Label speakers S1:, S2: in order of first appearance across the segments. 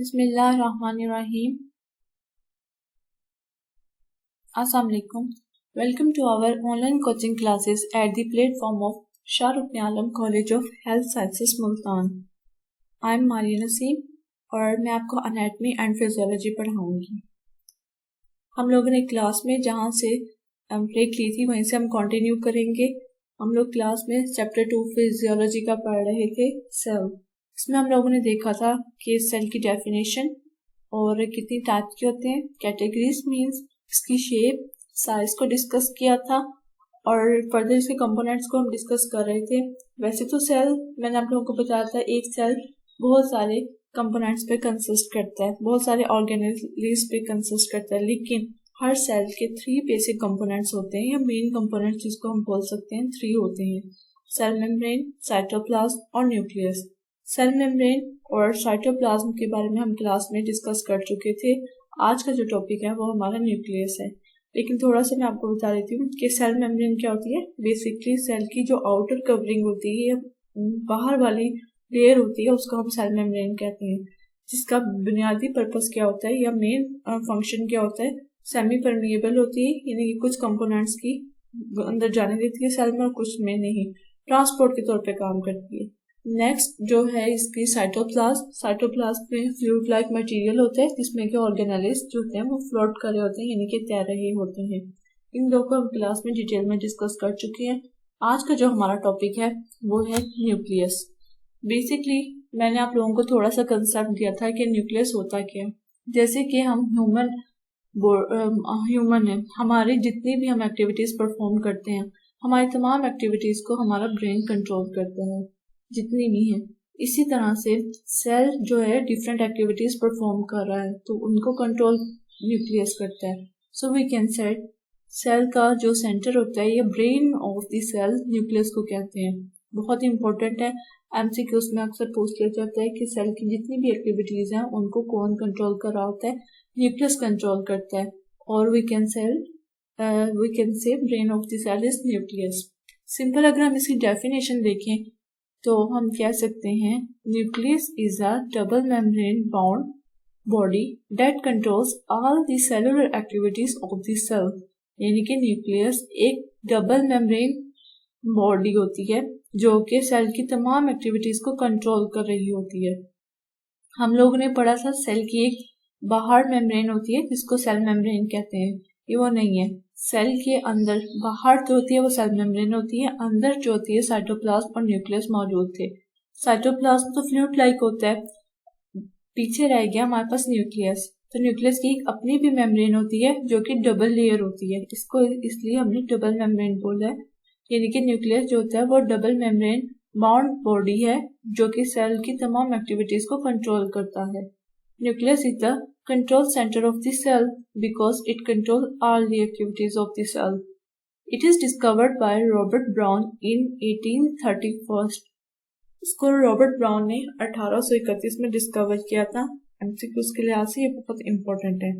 S1: Bismillahirrahmanirrahim. Assalamu alaikum. Welcome to our online coaching classes at the platform of Shah Rukn Alam College of Health Sciences Multan. I am Mariya Naseem और मैं आपको anatomy and physiology पढ़ाऊंगी। हम लोगों ने class में जहाँ से break ली थी वहीं से हम कंटिन्यू करेंगे। हम लोग क्लास में चैप्टर 2 फिजियोलॉजी का पढ़ रहे थे, सेल। इसमें हम लोगों ने देखा था कि सेल की डेफिनेशन और कितनी टाइप के होते हैं, कैटेगरीज मींस इसकी शेप, साइज को डिस्कस किया था और फर्दर इसके कंपोनेंट्स को हम डिस्कस कर रहे थे। वैसे तो सेल मैंने आप लोगों को बताया था, एक सेल बहुत सारे कंपोनेंट्स पे कंसिस्ट करता है, बहुत सारे ऑर्गेनेल्स पे कंसिस्ट करता है, लेकिन हर सेल के 3 बेसिक कंपोनेंट्स होते हैं या मेन कंपोनेंट्स जिसको हम बोल सकते हैं 3 होते हैं, सेल मेम्ब्रेन, साइटोप्लाज्म और न्यूक्लियस। सेल मेम्ब्रेन और साइटोप्लाज्म के बारे में हम क्लास में डिस्कस कर चुके थे। आज का जो टॉपिक है वो हमारा न्यूक्लियस है, लेकिन थोड़ा सा मैं आपको बता देती हूँ कि सेल मेम्ब्रेन क्या होती है। बेसिकली सेल की जो आउटर कवरिंग होती है या बाहर वाली लेयर होती है उसको हम सेल मेम्ब्रेन कहते हैं, जिसका बुनियादी पर्पस क्या होता है या मेन फंक्शन क्या होता है। सेमी परमिएबल होती है, यानी कि कुछ कंपोनेंट्स की अंदर जाने देती है सेल में और कुछ में नहीं, ट्रांसपोर्ट के तौर पे काम करती है। नेक्स्ट जो है इसकी साइटोप्लाज्म में फ्लूइड लाइक मटेरियल होता है जिसमें कि ऑर्गेनेल्स जो होते हैं वो फ्लोट कर रहे होते हैं, यानी कि तैर रहे होते हैं। इन दो को हम क्लास में डिटेल में डिस्कस कर चुके हैं। आज का जो हमारा टॉपिक है वो है न्यूक्लियस। बेसिकली मैंने आप लोगों को थोड़ा सा कंसेप्ट दिया था कि न्यूक्लियस होता क्या है। जैसे कि हम ह्यूमन है, हमारी जितनी भी हम एक्टिविटीज परफॉर्म करते हैं, हमारी तमाम एक्टिविटीज को हमारा ब्रेन कंट्रोल करता है, जितनी भी है। इसी तरह से सेल जो है डिफरेंट एक्टिविटीज परफॉर्म कर रहा है तो उनको कंट्रोल न्यूक्लियस करता है। So we can said cell का जो सेंटर होता है या brain of the cell nucleus को कहते हैं। बहुत इंपॉर्टेंट है, एमसीक्यूज में अक्सर पूछ लिया जाता है कि सेल की जितनी भी एक्टिविटीज हैं उनको कौन कंट्रोल कर रहा होता है, न्यूक्लियस कंट्रोल करता है। और we can say brain of the cell is nucleus. Simple अगर हम इसकी डेफिनेशन देखें तो हम कह सकते हैं nucleus is a double membrane bound body that controls all the cellular activities of the cell. यानी कि न्यूक्लियस एक डबल मेम्ब्रेन बॉडी होती है जो कि सेल की तमाम एक्टिविटीज को कंट्रोल कर रही होती है। हम लोगों ने पढ़ा था सेल की एक बाहर मेम्ब्रेन होती है जिसको सेल मेम्ब्रेन कहते हैं, ये वो नहीं है। सेल के अंदर बाहर जो होती है वो सेल मेम्ब्रेन होती है, अंदर जो होती है साइटोप्लाज्म और न्यूक्लियस मौजूद थे। साइटोप्लाज्म तो फ्लूइड लाइक होता है, पीछे रह गया हमारे पास न्यूक्लियस। तो न्यूक्लियस की एक अपनी भी मेम्ब्रेन होती है जो कि डबल लेयर होती है, इसको इसलिए हमने डबल मेम्ब्रेन बोला है। यानी कि न्यूक्लियस जो होता है वो डबल मेम्ब्रेन बाउंड बॉडी है जो कि सेल की तमाम एक्टिविटीज को कंट्रोल करता है। Nucleus is the control center of the cell because it controls all the activities of the cell. It is discovered by Robert Brown in 1831. इसको Robert brown ने 1831 में डिस्कवर किया था। एमसीक्यूज के लिहाज से ये बहुत इंपॉर्टेंट है।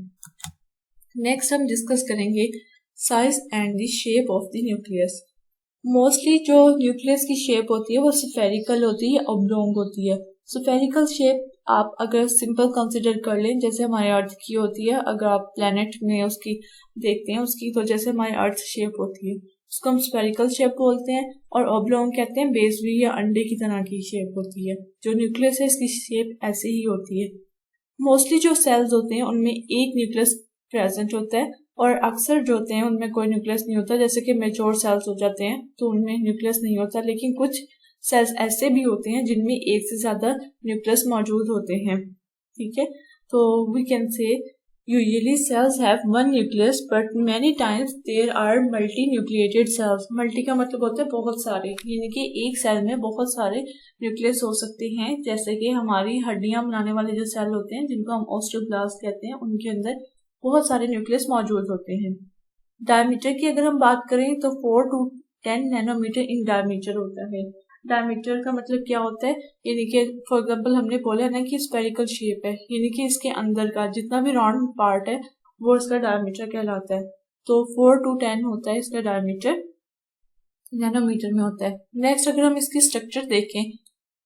S1: नेक्स्ट हम डिस्कस करेंगे size and the shape of the nucleus. Mostly जो न्यूक्लियस की शेप होती है वो स्फेरिकल होती है, ऑब्लोंग होती है। स्फेरिकल शेप आप अगर सिंपल कंसिडर कर लें जैसे हमारे अर्थ की होती है, अगर आप प्लेनेट में उसकी देखते हैं उसकी, तो जैसे हमारी अर्थ शेप होती है उसको हम स्फेरिकल शेप बोलते हैं, और ऑब्लोंग कहते हैं बेसवी या अंडे की तरह की शेप होती है। जो न्यूक्लियस है इसकी शेप ऐसे ही होती है। मोस्टली जो सेल्स होते हैं उनमें एक न्यूक्लियस प्रेजेंट होता है और अक्सर जो होते हैं उनमें कोई न्यूक्लियस नहीं होता, जैसे कि मैच्योर सेल्स हो जाते हैं तो उनमें न्यूक्लियस नहीं होता। लेकिन कुछ सेल्स ऐसे भी होते हैं जिनमें एक से ज्यादा न्यूक्लियस मौजूद होते हैं, ठीक है। तो we can say usually cells have one nucleus but many times there are multinucleated cells. Multi का मतलब होता है बहुत सारे, यानी कि एक सेल में बहुत सारे न्यूक्लियस हो सकते हैं। जैसे कि हमारी हड्डियां बनाने वाले जो सेल होते हैं जिनको हम ऑस्टियोब्लास्ट कहते हैं, उनके अंदर बहुत सारे न्यूक्लियस मौजूद होते हैं। डायमीटर की अगर हम बात करें तो 4 to 10 नैनोमीटर इन डायमीटर होता है। डायमीटर का मतलब क्या होता है, यानी कि फॉर एग्जांपल हमने बोला है ना कि स्फेरिकल शेप है, यानी कि इसके अंदर का जितना भी राउंड पार्ट है वो इसका डायमीटर कहलाता है। तो 4 to 10 होता है इसका डायमीटर, नैनोमीटर में होता है। नेक्स्ट अगर हम इसकी स्ट्रक्चर देखें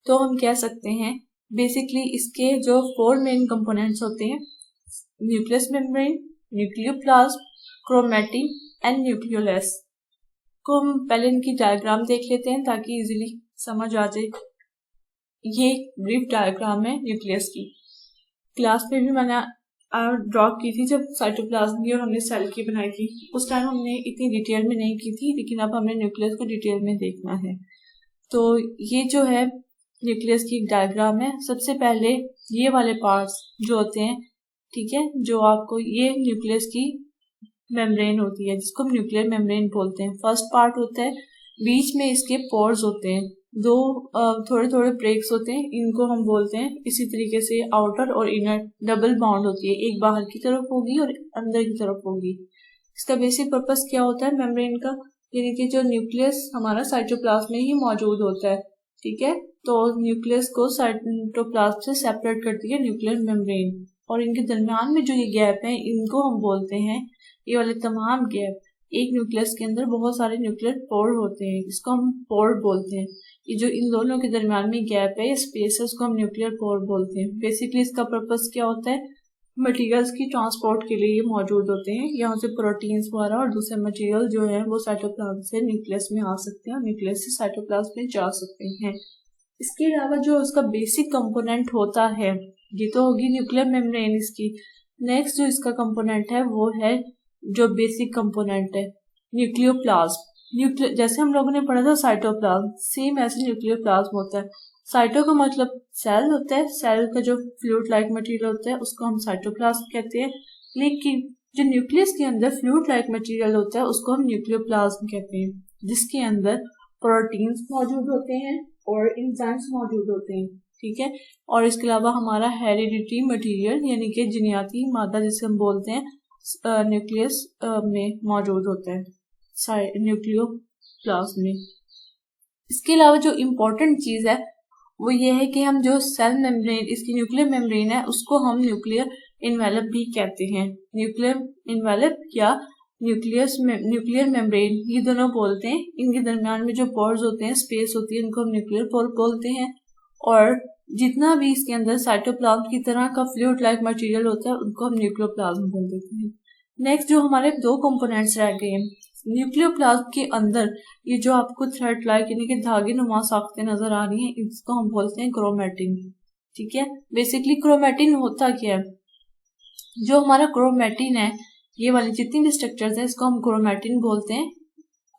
S1: तो हम कह सकते हैं बेसिकली इसके जो 4 मेन कंपोनेंट्स होते हैं, nucleus membrane, nucleoplasm, chromatin and nucleolus. को हम पहले इनकी डायग्राम देख लेते हैं ताकि इजीली समझ आ जाए। ये एक ब्रीफ डायग्राम है न्यूक्लियस की। क्लास में भी मैंने ड्रॉ की थी जब साइटोप्लाज्म की और हमने सेल की बनाई थी। उस टाइम हमने इतनी डिटेल में नहीं की थी, लेकिन अब हमने न्यूक्लियस को डिटेल में देखना है। तो ये जो है न्यूक्लियस की एक डायग्राम है। सबसे पहले ये वाले पार्ट्स जो होते हैं, ठीक है, जो आपको ये न्यूक्लियस की मेम्ब्रेन होती है जिसको हम न्यूक्लियर मेम्ब्रेन बोलते हैं। फर्स्ट पार्ट होता है, बीच में इसके पोर्स होते हैं, दो थोड़े थोड़े ब्रेक्स होते हैं, इनको हम बोलते हैं। इसी तरीके से आउटर और इनर डबल बाउंड होती है, एक बाहर की तरफ होगी और अंदर की तरफ होगी। इसका बेसिक पर्पस क्या होता है मेम्ब्रेन का, यानी कि जो न्यूक्लियस हमारा साइटोप्लाज्म में ही मौजूद होता है, ठीक है। तो न्यूक्लियस को साइटोप्लाज्म से सेपरेट करती है न्यूक्लियर मेम्ब्रेन, और इनके दरमियान में जो ये गैप है इनको हम बोलते हैं, ये वाले तमाम गैप, एक न्यूक्लियस के अंदर बहुत सारे न्यूक्लियर पोर होते हैं, इसको हम पोर बोलते हैं। ये जो इन दोनों के दरमियान में गैप है, स्पेस है, उसको हम न्यूक्लियर पोर बोलते हैं। बेसिकली इसका पर्पस क्या होता है, मटेरियल्स की ट्रांसपोर्ट के लिए ये मौजूद होते हैं। यहाँ से प्रोटीन्स वगैरह और दूसरे मटेरियल जो है वो साइटोप्लाज्म से न्यूक्लियस में आ सकते हैं और न्यूक्लियस से साइटोप्लाज्म में जा सकते हैं। इसके अलावा जो उसका बेसिक कंपोनेंट होता है, ये तो होगी न्यूक्लियर मेम्ब्रेन इसकी। नेक्स्ट जो इसका कंपोनेंट है वो है, जो बेसिक कंपोनेंट है, न्यूक्लियोप्लाज्म। जैसे हम लोगों ने पढ़ा था साइटोप्लाज्म, सेम ऐसे न्यूक्लियोप्लाज्म होता है। साइटो का मतलब सेल होता है, सेल का जो फ्लूइड लाइक मटेरियल होता है उसको हम साइटोप्लाज्म कहते हैं। लेकिन जो न्यूक्लियस के अंदर फ्लूइड लाइक मटेरियल होता है उसको हम न्यूक्लियोप्लाज्म कहते हैं, जिसके अंदर प्रोटीन्स मौजूद होते हैं और एंजाइम्स मौजूद होते हैं, ठीक है। और इसके अलावा हमारा हेरिडिटरी मटेरियल यानी कि जिनियाती मादा जिसे हम बोलते हैं न्यूक्लियस में मौजूद होता है न्यूक्लियोप्लाज्म में। इसके अलावा जो इम्पोर्टेंट चीज है वो ये है कि हम जो सेल मेम्ब्रेन, इसकी न्यूक्लियर मेम्ब्रेन है, उसको हम न्यूक्लियर इन्वेलप भी कहते हैं। न्यूक्लियर इन्वेलप या न्यूक्लियर मेम्ब्रेन, ये दोनों बोलते हैं। इनके दरमियान में जो पोर्स होते हैं, स्पेस होती है, इनको हम न्यूक्लियर पोर बोलते हैं। और जितना भी इसके अंदर साइटोप्लाज्म की तरह का फ्लूइड लाइक मटेरियल होता है उनको हम न्यूक्लियोप्लाज्म बोल देते हैं। नेक्स्ट जो हमारे दो कंपोनेंट्स रह गए हैं न्यूक्लियोप्लाज्म के अंदर, ये जो आपको थ्रेड लाइक यानी कि धागे नुमा साख्तें नजर आ रही हैं, इसको हम बोलते हैं क्रोमैटिन, ठीक है। बेसिकली क्रोमैटिन होता क्या है, जो हमारा क्रोमैटिन है, ये वाली जितनी भी स्ट्रक्चर्स है इसको हम क्रोमैटिन बोलते हैं।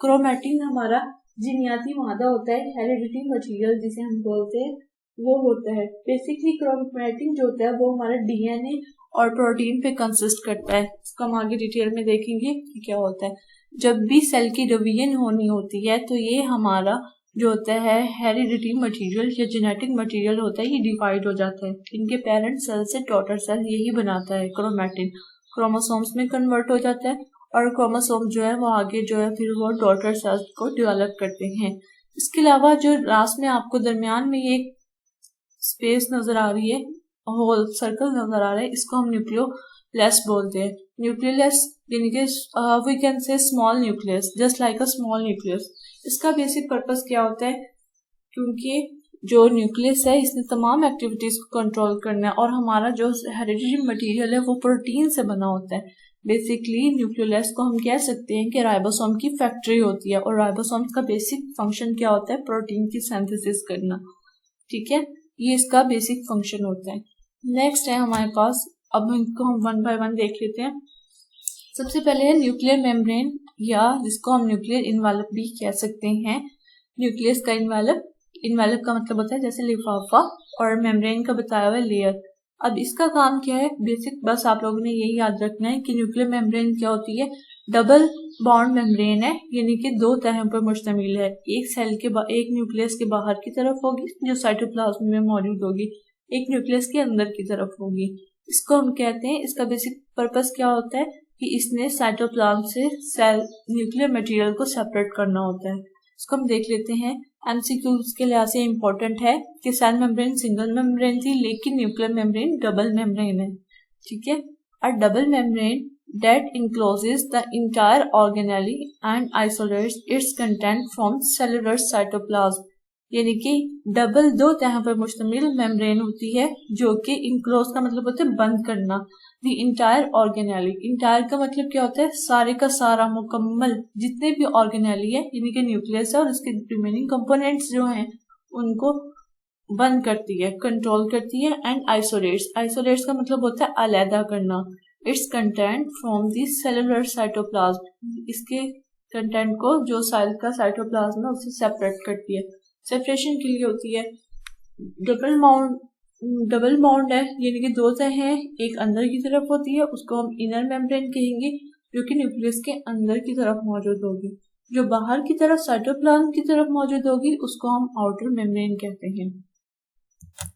S1: क्रोमैटिन हमारा जिनियाती मादा होता है, हेरिडिटरी मटेरियल जिसे हम बोलते हैं वो होता है। बेसिकली क्रोमैटिन जो होता है वो हमारा डीएनए और प्रोटीन पे कंसिस्ट करता है। इसको हम आगे डिटेल में देखेंगे कि क्या होता है। जब भी सेल की डिवीजन होनी होती है तो ये हमारा जो होता है हेरिडिटरी मटेरियल या जेनेटिक मटेरियल होता है, ये डिवाइड हो जाता है। इनके पेरेंट सेल से डॉटर सेल यही बनाता है क्रोमैटिन, क्रोमोसोम्स में कन्वर्ट हो जाता है और क्रोमोसोम जो है वो आगे जो है फिर वो डॉटर सेल्स को डेवलप करते हैं। इसके अलावा जो लास्ट में आपको दरमियान में ये स्पेस नजर आ रही है, होल सर्कल नजर आ रहा है, इसको हम न्यूक्लियोलस बोलते हैं। न्यूक्लियोलस यानी कि we can say small nucleus, just like a small nucleus. इसका बेसिक पर्पस क्या होता है, क्योंकि जो न्यूक्लियस है इसने तमाम एक्टिविटीज को कंट्रोल करना है और हमारा जो हेरिडिटरी मटेरियल है वो प्रोटीन से बना होता है। बेसिकली न्यूक्लियोलस को हम कह सकते हैं कि राइबोसोम की फैक्ट्री होती है और राइबोसोम का बेसिक फंक्शन क्या होता है, प्रोटीन की सिंथेसिस करना, ठीक है। ये इसका बेसिक फंक्शन होता है। नेक्स्ट है हमारे पास, अब इनको हम वन बाय वन देख लेते हैं। सबसे पहले है न्यूक्लियर मेम्ब्रेन, या जिसको हम न्यूक्लियर इन्वेलप भी कह सकते हैं। न्यूक्लियस का इन्वेलप का मतलब होता है जैसे लिफाफा, और मेम्ब्रेन का बताया हुआ लेयर। अब इसका काम क्या है, बेसिक बस आप लोगों ने यही याद रखना है कि न्यूक्लियर मेम्ब्रेन क्या होती है, डबल बॉन्ड मेम्ब्रेन है, यानी कि दो तहों पर मुश्तमिल है। एक सेल के एक न्यूक्लियस के बाहर की तरफ होगी जो साइटोप्लाज्म में मौजूद होगी, एक न्यूक्लियस के अंदर की तरफ होगी। इसको हम कहते हैं, इसका बेसिक पर्पस क्या होता है कि इसने साइटोप्लाज्म से सेल न्यूक्लियर मटेरियल को सेपरेट करना होता है। इसको हम देख लेते हैं। एमसीक्यूज के लिहाज से इम्पोर्टेंट है कि सेल मेम्ब्रेन सिंगल मेम्ब्रेन थी, लेकिन न्यूक्लियर मेम्ब्रेन डबल मेम्ब्रेन है, ठीक है। अ double membrane that encloses the entire organelle and isolates its content from cellular cytoplasm यानी कि डबल दो तह पर मुश्तमिल मेम्ब्रेन होती है, जो कि इनक्लोज का मतलब होता है बंद करना। द इंटायर ऑर्गेनेली, इंटायर का मतलब क्या होता है, सारे का सारा, मुकम्मल, जितने भी ऑर्गेनेली है यानी कि न्यूक्लियस है और उसके रिमेनिंग कंपोनेंट्स जो हैं उनको बंद करती है, कंट्रोल करती है। एंड आइसोलेट्स, आइसोलेट्स का मतलब होता है अलहदा करना। It's content from the cellular cytoplasm, इसके कंटेंट को जो सेल का साइटोप्लाज्म है उससे सेपरेट करती है। सेपरेशन के लिए होती है। डबल बाउंड है यानी कि दो तह हैं, एक अंदर की तरफ होती है, उसको हम इनर मेम्ब्रेन कहेंगे, जो कि न्यूक्लियस के अंदर की तरफ मौजूद होगी। जो बाहर की तरफ साइटोप्लाज्म की तरफ मौजूद होगी उसको हम आउटर मेम्ब्रेन कहते हैं।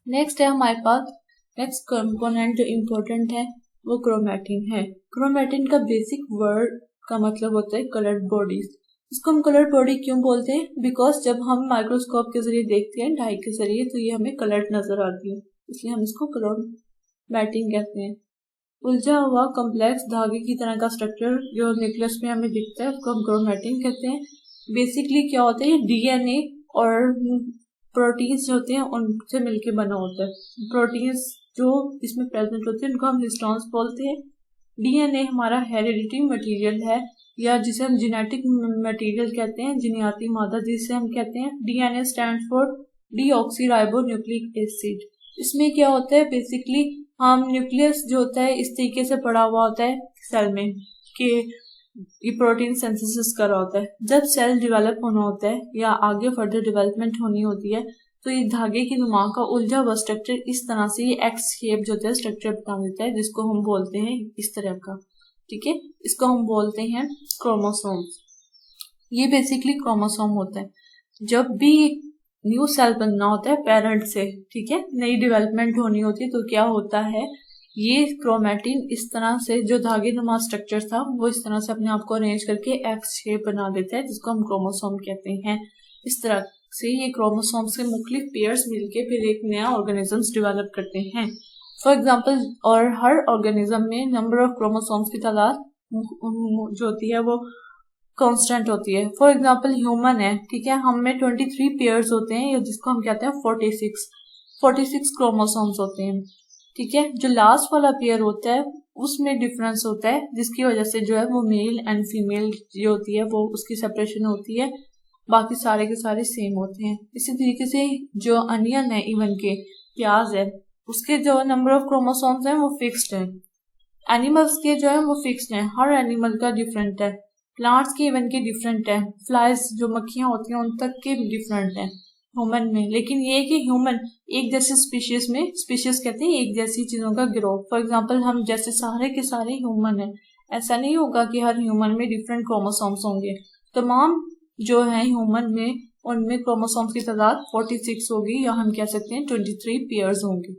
S1: नेक्स्ट है हमारे पास, नेक्स्ट कंपोनेंट जो इम्पोर्टेंट है वो क्रोमैटिन है। क्रोमैटिन का बेसिक वर्ड का मतलब होता है कलर्ड बॉडीज। इसको हम कलर्ड बॉडी क्यों बोलते हैं, बिकॉज जब हम माइक्रोस्कोप के जरिए देखते हैं, डाई के जरिए, तो ये हमें कलर्ड नजर आती है, इसलिए हम इसको क्रोमैटिन कहते हैं। उलझा हुआ कॉम्प्लेक्स धागे की तरह का स्ट्रक्चर जो न्यूक्लियस में हमें दिखता है उसको हम क्रोमैटिन कहते हैं। बेसिकली क्या होता है, ये डीएनए और प्रोटीन्स जो होते हैं उनसे मिलके बना होता है। प्रोटीन्स जो इसमें प्रेजेंट होते हैं उनको हम हिस्टोन्स बोलते हैं। डीएनए हमारा हेरिडिटी मटेरियल है, या जिसे हम जेनेटिक मटेरियल कहते हैं, जीनियाती मादा जिसे हम कहते हैं। DNA stand for deoxyribo nucleic acid. इसमें क्या होता है, बेसिकली हम न्यूक्लियस जो होता है इस तरीके से पड़ा हुआ होता है सेल में कि ये प्रोटीन सिंथेसिस कर रहा होता है। जब सेल डेवलप होना होता है या आगे फर्दर डेवलपमेंट होनी होती है तो ये धागे की नुमा का उलझा हुआ स्ट्रक्चर इस तरह से ये एक्स शेप जो होता है स्ट्रक्चर बना देता है, जिसको हम बोलते हैं इस तरह का, ठीक है, इसको हम बोलते हैं क्रोमोसोम्स। ये बेसिकली क्रोमोसोम होता है। जब भी न्यू सेल बनना होता है पेरेंट से, ठीक है, नई डेवलपमेंट होनी होती है, तो क्या होता है, ये क्रोमैटिन इस तरह से जो धागे नुमा स्ट्रक्चर था वो इस तरह से अपने आप को अरेंज करके एक्स शेप बना देता है, जिसको हम क्रोमोसोम कहते हैं। इस तरह से ये क्रोमोसोम्स के मुख्तलिफ पेयर्स मिलके फिर एक नया ऑर्गेनिजम्स डेवलप करते हैं। फॉर एग्जाम्पल, और हर ऑर्गेनिज्म में नंबर ऑफ क्रोमोसोम्स की तादाद जो होती है वो कांस्टेंट होती है। फॉर एग्जाम्पल ह्यूमन है, ठीक है, हम में 23 पेयर्स होते हैं, या जिसको हम कहते हैं 46 क्रोमोसोम्स होते हैं, ठीक है। जो लास्ट वाला पेयर होता है उसमें डिफरेंस होता है, जिसकी वजह से जो है वो मेल एंड फीमेल जो होती है वो उसकी सेपरेशन होती है, बाकी सारे के सारे सेम होते हैं। इसी तरीके से जो अनियन है, इवन के प्याज है, उसके जो नंबर ऑफ क्रोमोसोम्स हैं वो फिक्स्ड है। एनिमल्स के जो है वो फिक्स्ड है, हर एनिमल का डिफरेंट है। प्लांट्स के इवन के डिफरेंट है, फ्लाइज जो मक्खियां होती हैं उन तक के भी डिफरेंट है ह्यूमन में। लेकिन ये है कि ह्यूमन एक जैसे स्पीशीज में, स्पीशीज कहते हैं एक जैसी चीजों का गिरोह। फॉर एग्जांपल, हम जैसे सारे के सारे ह्यूमन है, ऐसा नहीं होगा कि हर ह्यूमन में डिफरेंट क्रोमोसोम्स होंगे। तमाम जो है ह्यूमन में उनमें क्रोमोसोम्स की तादाद 46 होगी, या हम कह सकते हैं 23 पेयर्स होंगे,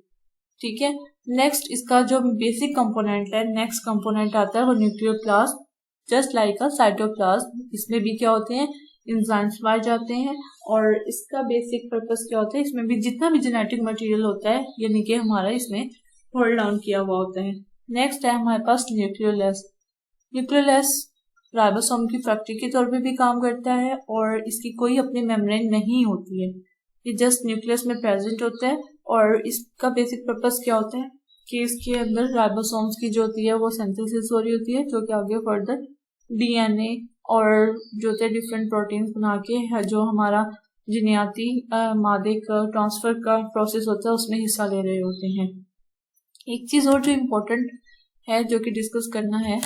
S1: ठीक है। नेक्स्ट इसका जो बेसिक कंपोनेंट है, नेक्स्ट कंपोनेंट आता है वो न्यूक्लियोप्लास्ट, जस्ट लाइक अ साइटोप्लाज्म। इसमें भी क्या होते हैं, एंजाइम्स पाए जाते हैं, और इसका बेसिक पर्पस क्या होता है, इसमें भी जितना भी जेनेटिक मटेरियल होता है यानी कि हमारा इसमें होल्ड डाउन किया हुआ होता है। नेक्स्ट है हमारे पास न्यूक्लियोलस। न्यूक्लियोलस राइबोसोम की फैक्ट्री के तौर पे भी काम करता है, और इसकी कोई अपनी मेम्ब्रेन नहीं होती है, ये जस्ट न्यूक्लियस में प्रेजेंट होता है। और इसका बेसिक पर्पस क्या होता है कि इसके अंदर राइबोसोम्स की जो होती है वो सिंथेसिस हो रही होती है, जो कि आगे फर्दर डीएनए और जो होते हैं डिफरेंट प्रोटीन्स बना के जो हमारा जीनियाती मादे का ट्रांसफर का प्रोसेस होता है उसमें हिस्सा ले रहे होते हैं। एक चीज और जो इम्पोर्टेंट है जो कि डिस्कस करना है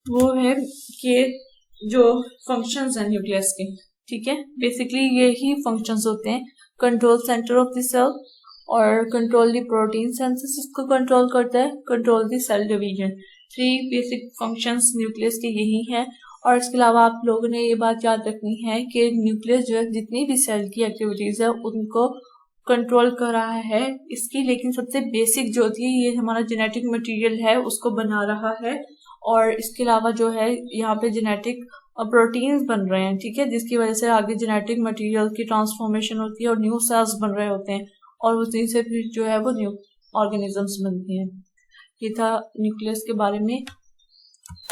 S1: वो है कि जो फंक्शंस हैं न्यूक्लियस के, ठीक है, बेसिकली यही फंक्शंस होते हैं, control centre of the cell, और कंट्रोल द प्रोटीन सिंथेसिस को कंट्रोल करता है, control the cell division. 3 basic functions nucleus के यही है। और इसके अलावा आप लोगों ने ये बात याद रखनी है कि न्यूक्लियस जो है जितनी भी सेल की एक्टिविटीज है उनको कंट्रोल कर रहा है इसकी, लेकिन सबसे बेसिक जो होती है ये हमारा जेनेटिक मटेरियल है उसको बना रहा है। और इसके अलावा जो है यहाँ पे जेनेटिक प्रोटीन्स बन रहे हैं, ठीक है, जिसकी वजह से आगे जेनेटिक मटेरियल की ट्रांसफॉर्मेशन होती है और न्यू सेल्स बन रहे होते हैं, और उसी से फिर जो है वो न्यू ऑर्गेनिजम्स बनती हैं। ये था न्यूक्लियस के बारे में।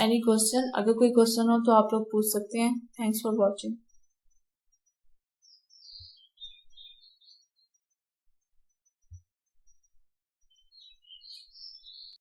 S1: एनी क्वेश्चन, अगर कोई क्वेश्चन हो तो आप लोग पूछ सकते हैं। Thanks for watching.